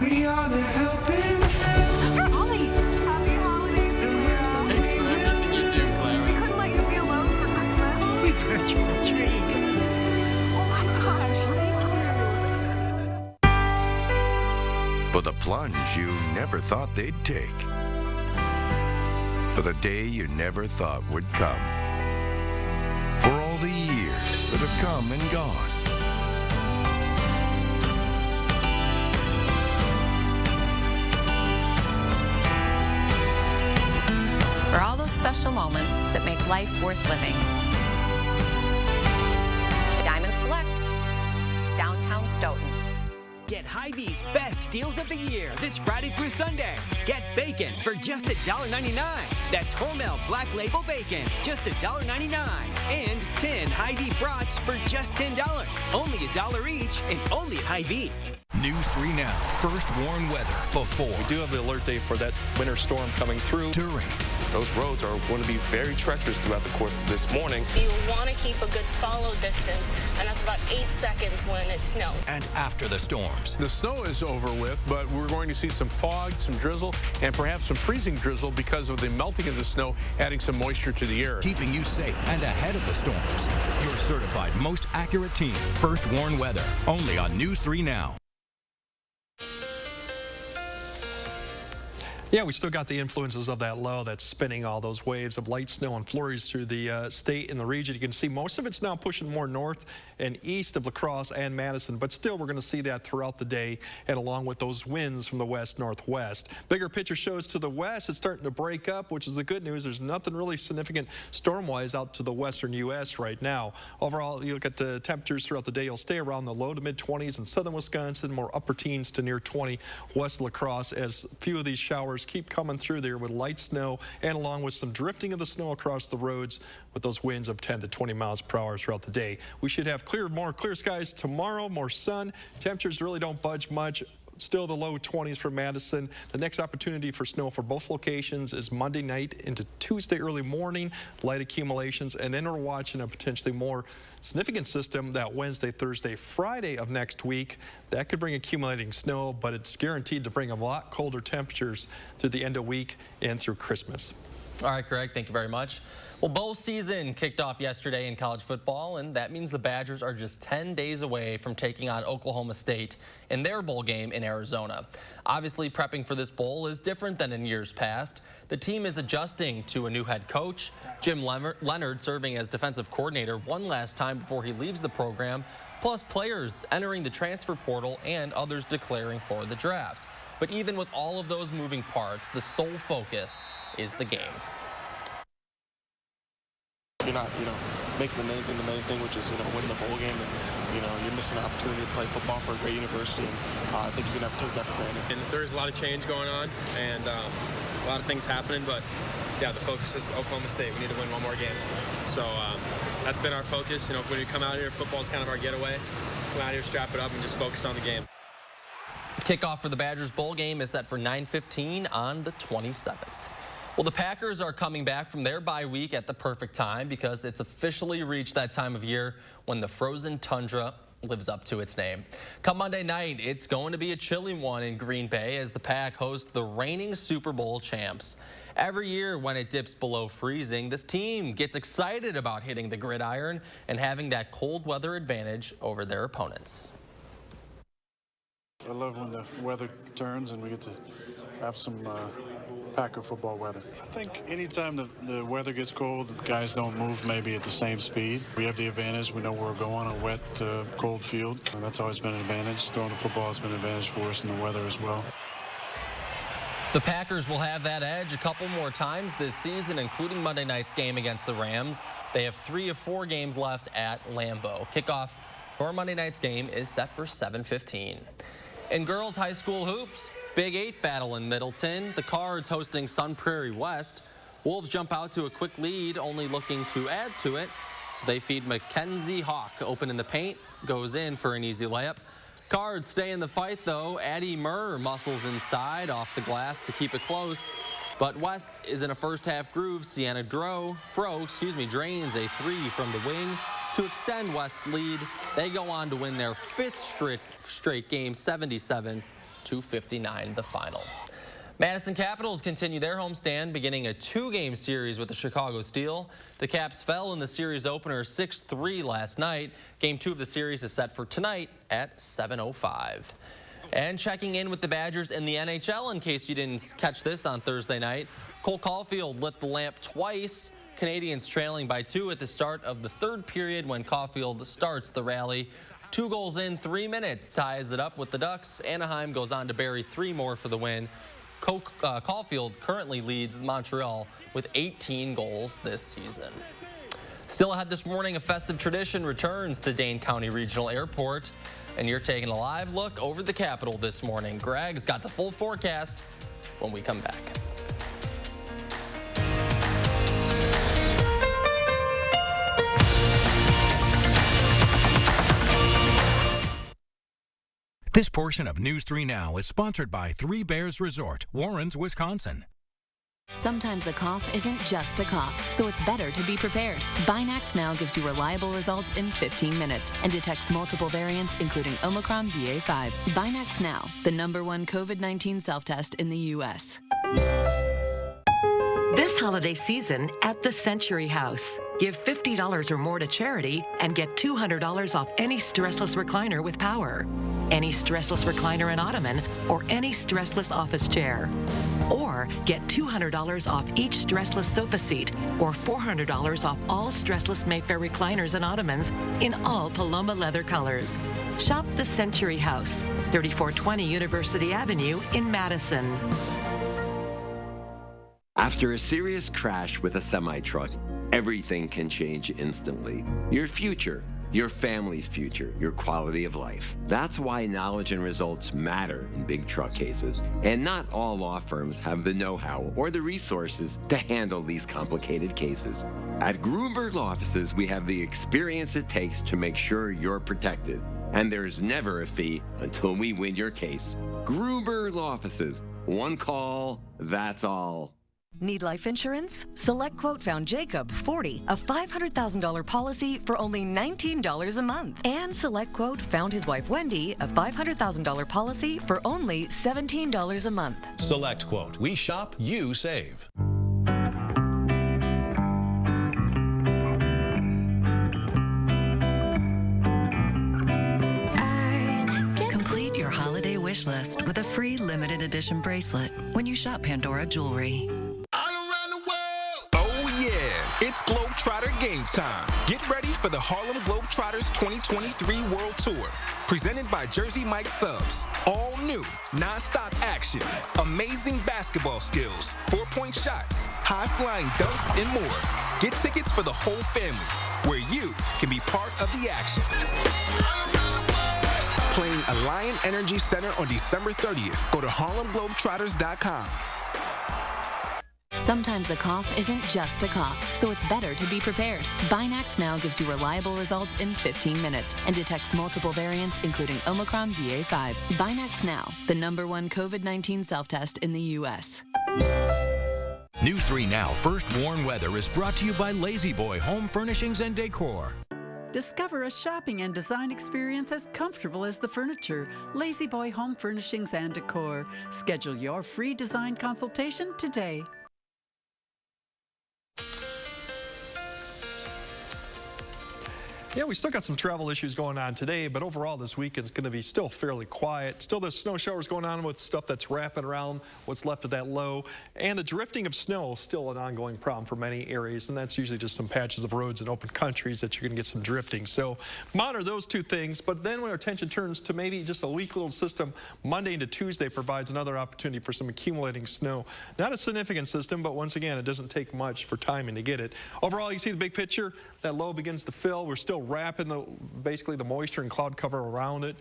We are the helping. For the plunge you never thought they'd take. For the day you never thought would come. For all the years that have come and gone. special moments that make life worth living. Diamond Select, downtown Stoughton. Get Hy-Vee's best deals of the year this Friday through Sunday. Get bacon for just $1.99. That's Hormel Black Label Bacon, just $1.99. And 10 Hy-Vee brats for just $10. Only $1 each and only at Hy-Vee. News 3 Now. First warn weather before. We do have the alert day for that winter storm coming through. During. Those roads are going to be very treacherous throughout the course of this morning. You want to keep a good follow distance, and that's about 8 seconds when it snows. And after the storms. The snow is over with, but we're going to see some fog, some drizzle, and perhaps some freezing drizzle because of the melting of the snow, adding some moisture to the air. Keeping you safe and ahead of the storms. Your certified most accurate team. First warn weather. Only on News 3 Now. Yeah, we still got the influences of that low that's spinning all those waves of light snow and flurries through the state and the region. You can see most of it's now pushing more north and east of La Crosse and Madison, but still we're going to see that throughout the day and along with those winds from the west-northwest. Bigger picture shows to the west, it's starting to break up, which is the good news. There's nothing really significant storm-wise out to the western U.S. right now. Overall, you look at the temperatures throughout the day, you'll stay around the low to mid-20s in southern Wisconsin, more upper teens to near 20 west La Crosse as a few of these showers keep coming through there with light snow and along with some drifting of the snow across the roads with those winds of 10 to 20 miles per hour throughout the day. We should have more clear skies tomorrow, more sun. Temperatures really don't budge much. Still the low 20s for Madison. The next opportunity for snow for both locations is Monday night into Tuesday early morning, light accumulations, and then we're watching a potentially more significant system that Wednesday, Thursday, Friday of next week. That could bring accumulating snow, but it's guaranteed to bring a lot colder temperatures through the end of the week and through Christmas. All right, Greg, thank you very much. Well, bowl season kicked off yesterday in college football, and that means the Badgers are just 10 days away from taking on Oklahoma State in their bowl game in Arizona. Obviously, prepping for this bowl is different than in years past. The team is adjusting to a new head coach, Jim Leonard serving as defensive coordinator one last time before he leaves the program, plus players entering the transfer portal and others declaring for the draft. But even with all of those moving parts, the sole focus is the game. You're not, making the main thing, which is, winning the bowl game. And, you're missing an opportunity to play football for a great university. And I think you're going to have to take that for granted. And there's a lot of change going on and a lot of things happening. But, yeah, the focus is Oklahoma State. We need to win one more game. So that's been our focus. When we come out here, football's kind of our getaway. Come out here, strap it up, and just focus on the game. Kickoff for the Badgers bowl game is set for 9:15 on the 27th. Well, the Packers are coming back from their bye week at the perfect time because it's officially reached that time of year when the frozen tundra lives up to its name. Come Monday night, it's going to be a chilly one in Green Bay as the Pack host the reigning Super Bowl champs. Every year when it dips below freezing, this team gets excited about hitting the gridiron and having that cold weather advantage over their opponents. I love when the weather turns and we get to have some Packer football weather. I think anytime the weather gets cold, the guys don't move maybe at the same speed. We have the advantage. We know where we're going, a wet, cold field. And that's always been an advantage. Throwing the football has been an advantage for us in the weather as well. The Packers will have that edge a couple more times this season, including Monday night's game against the Rams. They have 3 of 4 games left at Lambeau. Kickoff for Monday night's game is set for 7:15. In girls high school hoops, Big 8 battle in Middleton. The Cards hosting Sun Prairie West. Wolves jump out to a quick lead, only looking to add to it. So they feed Mackenzie Hawk open in the paint, goes in for an easy layup. Cards stay in the fight though. Addie Murr muscles inside off the glass to keep it close. But West is in a first half groove. Sienna Fro drains a 3 from the wing to extend West's lead. They go on to win their 5th straight game, 77-59 the final. Madison Capitals continue their homestand, beginning a 2-game series with the Chicago Steel. The Caps fell in the series opener 6-3 last night. Game 2 of the series is set for tonight at 7:05. And checking in with the Badgers in the NHL, in case you didn't catch this on Thursday night, Cole Caulfield lit the lamp twice. Canadians trailing by 2 at the start of the 3rd period when Caulfield starts the rally. 2 goals in 3 minutes ties it up with the Ducks. Anaheim goes on to bury 3 more for the win. Caulfield currently leads Montreal with 18 goals this season. Still ahead this morning, a festive tradition returns to Dane County Regional Airport, and you're taking a live look over the Capitol this morning. Greg's got the full forecast when we come back. This portion of News 3 Now is sponsored by Three Bears Resort, Warrens, Wisconsin. Sometimes a cough isn't just a cough, so it's better to be prepared. Binax Now gives you reliable results in 15 minutes and detects multiple variants, including Omicron BA.5. Binax Now, the #1 COVID-19 self-test in the U.S. This holiday season at the Century House. Give $50 or more to charity and get $200 off any stressless recliner with power, any stressless recliner and ottoman, or any stressless office chair. Or get $200 off each stressless sofa seat or $400 off all stressless Mayfair recliners and ottomans in all Paloma leather colors. Shop the Century House, 3420 University Avenue in Madison. After a serious crash with a semi-truck, everything can change instantly. Your future, your family's future, your quality of life. That's why knowledge and results matter in big truck cases. And not all law firms have the know-how or the resources to handle these complicated cases. At Grunberg Law Offices, we have the experience it takes to make sure you're protected. And there's never a fee until we win your case. Grunberg Law Offices. One call, that's all. Need life insurance? Select Quote found Jacob, 40, a $500,000 policy for only $19 a month. And Select Quote found his wife Wendy, a $500,000 policy for only $17 a month. Select Quote. We shop, you save. Complete your holiday wish list with a free limited edition bracelet when you shop Pandora Jewelry. It's Globetrotter game time. Get ready for the Harlem Globetrotters 2023 World Tour. Presented by Jersey Mike Subs. All new, non-stop action, amazing basketball skills, 4-point shots, high-flying dunks, and more. Get tickets for the whole family, where you can be part of the action. Playing Alliant Energy Center on December 30th. Go to harlemglobetrotters.com. Sometimes a cough isn't just a cough, so it's better to be prepared. Binax Now gives you reliable results in 15 minutes and detects multiple variants, including Omicron BA.5. Binax Now, the #1 COVID-19 self-test in the U.S. News 3 Now First Warn Weather is brought to you by Lazy Boy Home Furnishings and Decor. Discover a shopping and design experience as comfortable as the furniture. Lazy Boy Home Furnishings and Decor. Schedule your free design consultation today. Yeah, we still got some travel issues going on today, but overall this weekend's going to be still fairly quiet. Still the snow showers going on with stuff that's wrapping around what's left of that low. And the drifting of snow is still an ongoing problem for many areas, and that's usually just some patches of roads in open countries that you're going to get some drifting. So monitor those two things, but then when our attention turns to maybe just a weak little system, Monday into Tuesday provides another opportunity for some accumulating snow. Not a significant system, but once again, it doesn't take much for timing to get it. Overall, you see the big picture, that low begins to fill. We're still wrapping basically the moisture and cloud cover around it.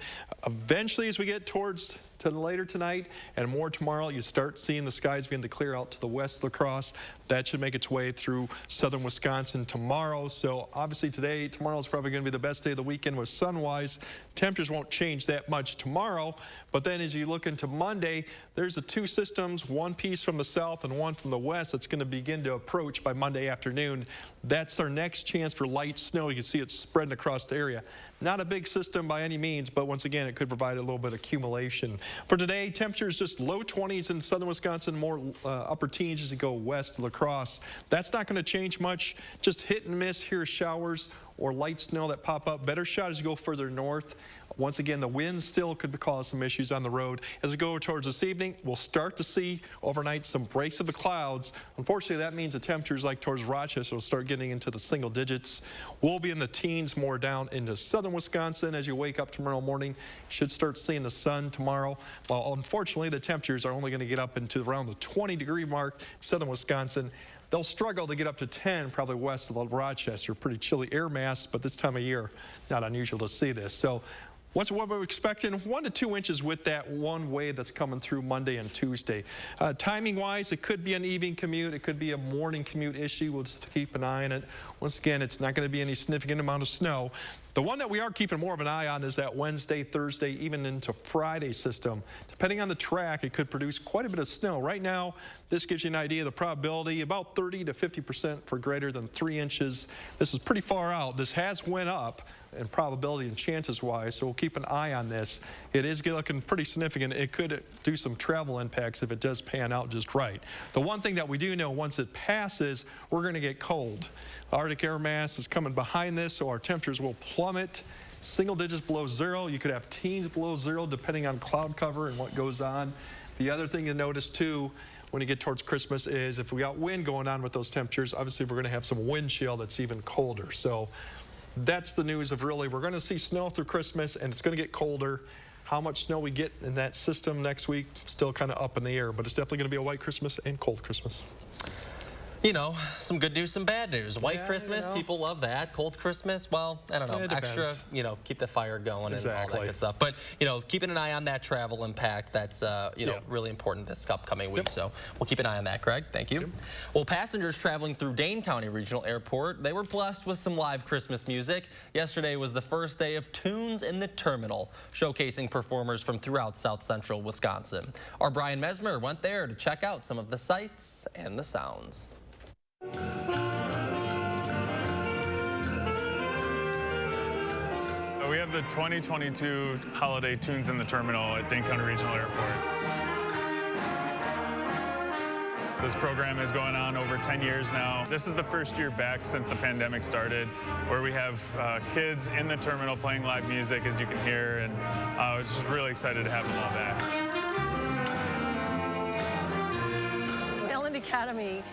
Eventually, as we get towards to later tonight and more tomorrow, you start seeing the skies begin to clear out to the west of La Crosse. That should make its way through southern Wisconsin tomorrow. So obviously tomorrow is probably going to be the best day of the weekend with sun-wise. Temperatures won't change that much tomorrow, but then as you look into Monday, there's the two systems, one piece from the south and one from the west that's going to begin to approach by Monday afternoon. That's our next chance for light snow. You can see it spreading across the area. Not a big system by any means, but once again, it could provide a little bit of accumulation. For today, temperatures just low 20s in southern Wisconsin, more upper teens as you go west to La Crosse. That's not going to change much. Just hit and miss here, showers or light snow that pop up. Better shot as you go further north. Once again, the wind still could cause some issues on the road. As we go towards this evening, we'll start to see overnight some breaks of the clouds. Unfortunately, that means the temperatures like towards Rochester will start getting into the single digits. We'll be in the teens more down into southern Wisconsin. As you wake up tomorrow morning, you should start seeing the sun tomorrow. Well, unfortunately, the temperatures are only going to get up into around the 20-degree mark in southern Wisconsin. They'll struggle to get up to 10, probably west of Rochester. Pretty chilly air mass, but this time of year, not unusual to see this. So what we're expecting, 1 to 2 inches with that one wave that's coming through Monday and Tuesday. Timing-wise, it could be an evening commute. It could be a morning commute issue. We'll just keep an eye on it. Once again, it's not going to be any significant amount of snow. The one that we are keeping more of an eye on is that Wednesday, Thursday, even into Friday system. Depending on the track, it could produce quite a bit of snow. Right now, this gives you an idea of the probability, about 30 to 50% for greater than 3 inches. This is pretty far out. This has went up in probability and chances wise, so we'll keep an eye on this. It is looking pretty significant. It could do some travel impacts if it does pan out just right. The one thing that we do know, once it passes, we're going to get cold. Arctic air mass is coming behind this, so our temperatures will plummet. Single digits below zero. You could have teens below zero depending on cloud cover and what goes on. The other thing to notice too, when you get towards Christmas, is if we got wind going on with those temperatures, obviously we're going to have some wind chill that's even colder. So that's the news of really, we're going to see snow through Christmas, and it's going to get colder. How much snow we get in that system next week, still kind of up in the air, but it's definitely going to be a white Christmas and cold Christmas. You know, some good news, some bad news. White Christmas, people love that. Cold Christmas, well, I don't know, extra, you know, keep the fire going and all that good stuff. But, you know, keeping an eye on that travel impact, that's, you know, really important this upcoming week. So we'll keep an eye on that, Craig. Thank you. Well, passengers traveling through Dane County Regional Airport, they were blessed with some live Christmas music. Yesterday was the first day of Tunes in the Terminal, showcasing performers from throughout South Central Wisconsin. Our Brian Mesmer went there to check out some of the sights and the sounds. We have the 2022 Holiday Tunes in the Terminal at Dane County Regional Airport. This program is going on over 10 years now. This is the first year back since the pandemic started, where we have kids in the terminal playing live music, as you can hear, and I was just really excited to have them all back. Academy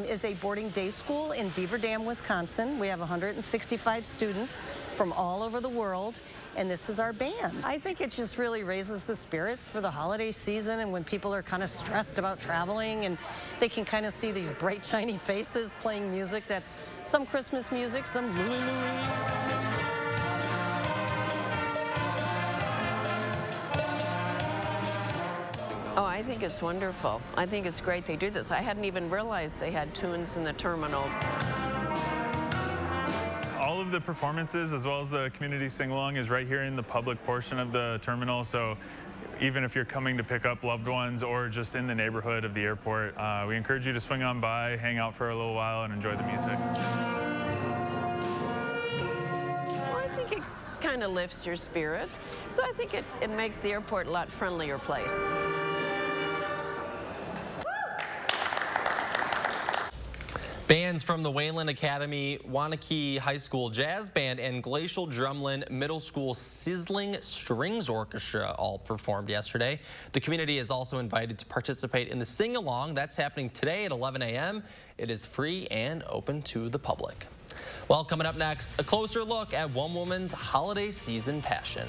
is a boarding day school in Beaver Dam, Wisconsin. We have 165 students from all over the world, and this is our band. I think it just really raises the spirits for the holiday season, and when people are kind of stressed about traveling, and they can kind of see these bright, shiny faces playing music that's some Christmas music, some Louie Louie. Oh, I think it's wonderful. I think it's great they do this. I hadn't even realized they had tunes in the terminal. All of the performances, as well as the community sing-along, is right here in the public portion of the terminal. So even if you're coming to pick up loved ones or just in the neighborhood of the airport, we encourage you to swing on by, hang out for a little while, and enjoy the music. Well, I think it kind of lifts your spirit. So I think it makes the airport a lot friendlier place. Bands from the Wayland Academy, Wanakee High School Jazz Band, and Glacial Drumlin Middle School Sizzling Strings Orchestra all performed yesterday. The community is also invited to participate in the sing-along. That's happening today at 11 a.m. It is free and open to the public. Well, coming up next, a closer look at one woman's holiday season passion.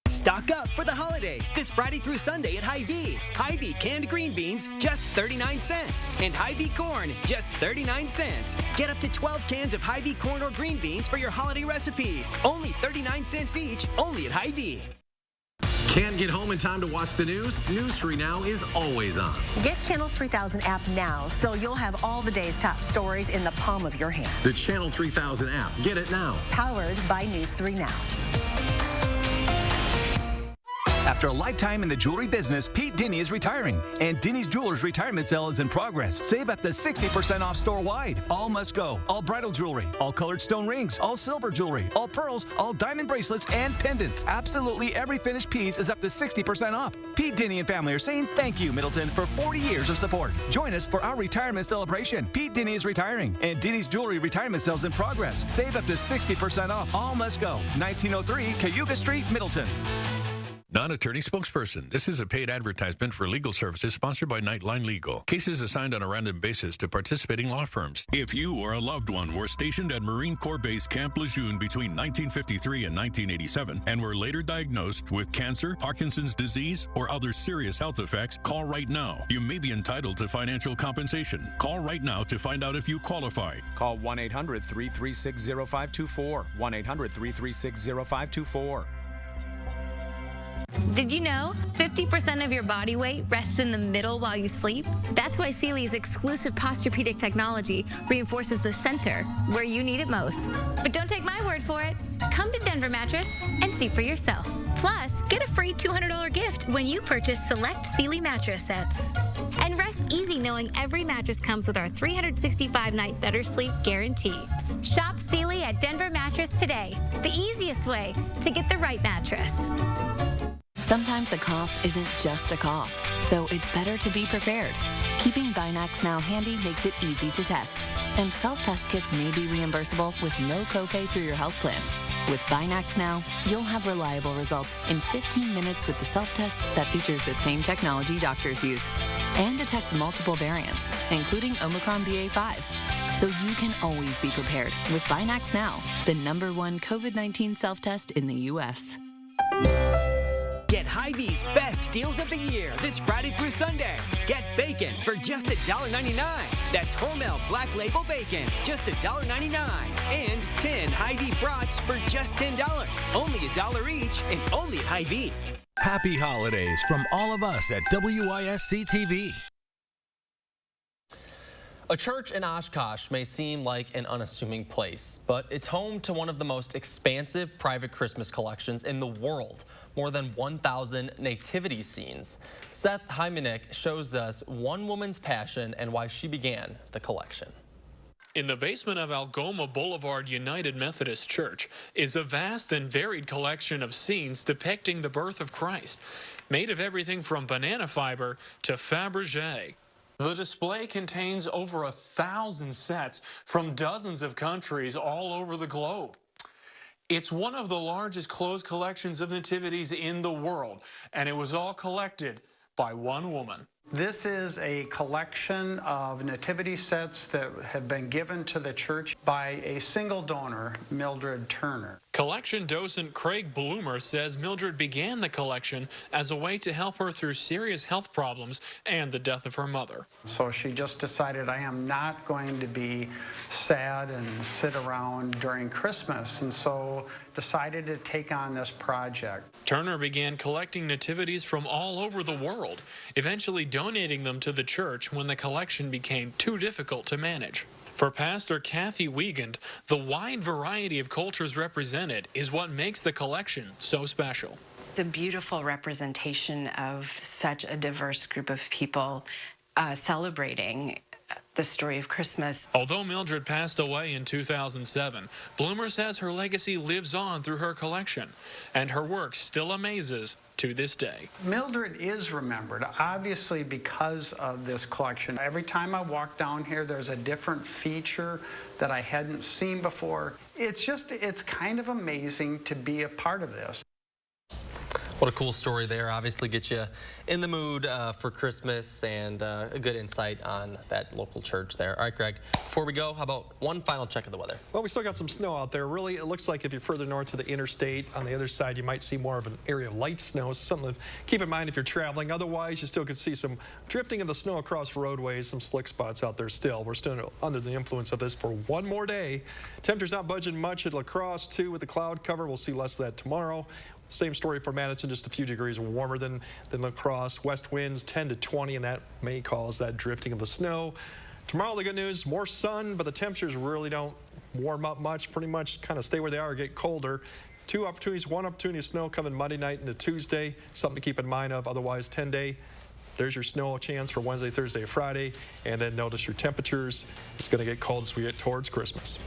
Stock up for the holidays this Friday through Sunday at Hy-Vee. Hy-Vee canned green beans, just 39 cents. And Hy-Vee corn, just 39 cents. Get up to 12 cans of Hy-Vee corn or green beans for your holiday recipes. Only 39 cents each, only at Hy-Vee. Can't get home in time to watch the news? News 3 Now is always on. Get Channel 3000 app now so you'll have all the day's top stories in the palm of your hand. The Channel 3000 app. Get it now. Powered by News 3 Now. After a lifetime in the jewelry business, Pete Denny is retiring, and Denny's Jewelers retirement sale is in progress. Save up to 60% off store-wide. All must go. All bridal jewelry, all colored stone rings, all silver jewelry, all pearls, all diamond bracelets, and pendants. Absolutely every finished piece is up to 60% off. Pete Denny and family are saying thank you, Middleton, for 40 years of support. Join us for our retirement celebration. Pete Denny is retiring, and Denny's Jewelry retirement sale is in progress. Save up to 60% off. All must go. 1903 Cayuga Street, Middleton. Non-attorney spokesperson. This is a paid advertisement for legal services sponsored by Nightline Legal. Cases assigned on a random basis to participating law firms. If you or a loved one were stationed at Marine Corps Base Camp Lejeune between 1953 and 1987 and were later diagnosed with cancer, Parkinson's disease, or other serious health effects, call right now. You may be entitled to financial compensation. Call right now to find out if you qualify. Call 1-800-336-0524. 1-800-336-0524. Did you know 50% of your body weight rests in the middle while you sleep? That's why Sealy's exclusive Posturepedic technology reinforces the center where you need it most. But don't take my word for it. Come to Denver Mattress and see for yourself. Plus, get a free $200 gift when you purchase select Sealy mattress sets. And rest easy knowing every mattress comes with our 365-night better sleep guarantee. Shop Sealy at Denver Mattress today, the easiest way to get the right mattress. Sometimes a cough isn't just a cough, so it's better to be prepared. Keeping Binax Now handy makes it easy to test, and self-test kits may be reimbursable with no copay through your health plan. With Binax Now, you'll have reliable results in 15 minutes with the self-test that features the same technology doctors use and detects multiple variants, including Omicron BA.5. So you can always be prepared with Binax Now, the #1 COVID-19 self-test in the U.S. Get Hy-Vee's best deals of the year this Friday through Sunday. Get bacon for just $1.99. That's Hormel Black Label Bacon, just $1.99. And 10 Hy-Vee brats for just $10. Only $1 each and only at Hy-Vee. Happy holidays from all of us at WISC-TV. A church in Oshkosh may seem like an unassuming place, but it's home to one of the most expansive private Christmas collections in the world. More than 1,000 nativity scenes. Seth Hymanek shows us one woman's passion and why she began the collection. In the basement of Algoma Boulevard United Methodist Church is a vast and varied collection of scenes depicting the birth of Christ, made of everything from banana fiber to Fabergé. The display contains over 1,000 sets from dozens of countries all over the globe. It's one of the largest closed collections of nativities in the world, and it was all collected by one woman. This is a collection of nativity sets that have been given to the church by a single donor, Mildred Turner. Collection docent Craig Bloomer says Mildred began the collection as a way to help her through serious health problems and the death of her mother. So she just decided, I am not going to be sad and sit around during Christmas, and so decided to take on this project. Turner began collecting nativities from all over the world, eventually donating them to the church when the collection became too difficult to manage. For Pastor Kathy Wiegand, the wide variety of cultures represented is what makes the collection so special. It's a beautiful representation of such a diverse group of people celebrating the story of Christmas. Although Mildred passed away in 2007, Bloomer says her legacy lives on through her collection, and her work still amazes to this day. Mildred is remembered, obviously, because of this collection. Every time I walk down here, there's a different feature that I hadn't seen before. It's kind of amazing to be a part of this. What a cool story there. Obviously gets you in the mood for Christmas and a good insight on that local church there. All right, Greg, before we go, how about one final check of the weather? Well, we still got some snow out there. Really, it looks like if you're further north to the interstate, on the other side, you might see more of an area of light snow. So something to keep in mind if you're traveling. Otherwise, you still could see some drifting of the snow across roadways, some slick spots out there still. We're still under the influence of this for one more day. Temperature's not budging much at La Crosse, too, with the cloud cover. We'll see less of that tomorrow. Same story for Madison, just a few degrees warmer than La Crosse. West winds 10 to 20, and that may cause that drifting of the snow. Tomorrow, the good news, more sun, but the temperatures really don't warm up much. Pretty much kind of stay where they are or get colder. 2 opportunities, 1 opportunity of snow coming Monday night into Tuesday. Something to keep in mind of. Otherwise, 10-day. There's your snow chance for Wednesday, Thursday, and Friday. And then notice your temperatures. It's going to get cold as we get towards Christmas.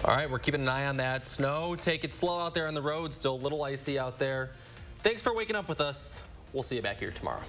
All right, we're keeping an eye on that snow. Take it slow out there on the road. Still a little icy out there. Thanks for waking up with us. We'll see you back here tomorrow.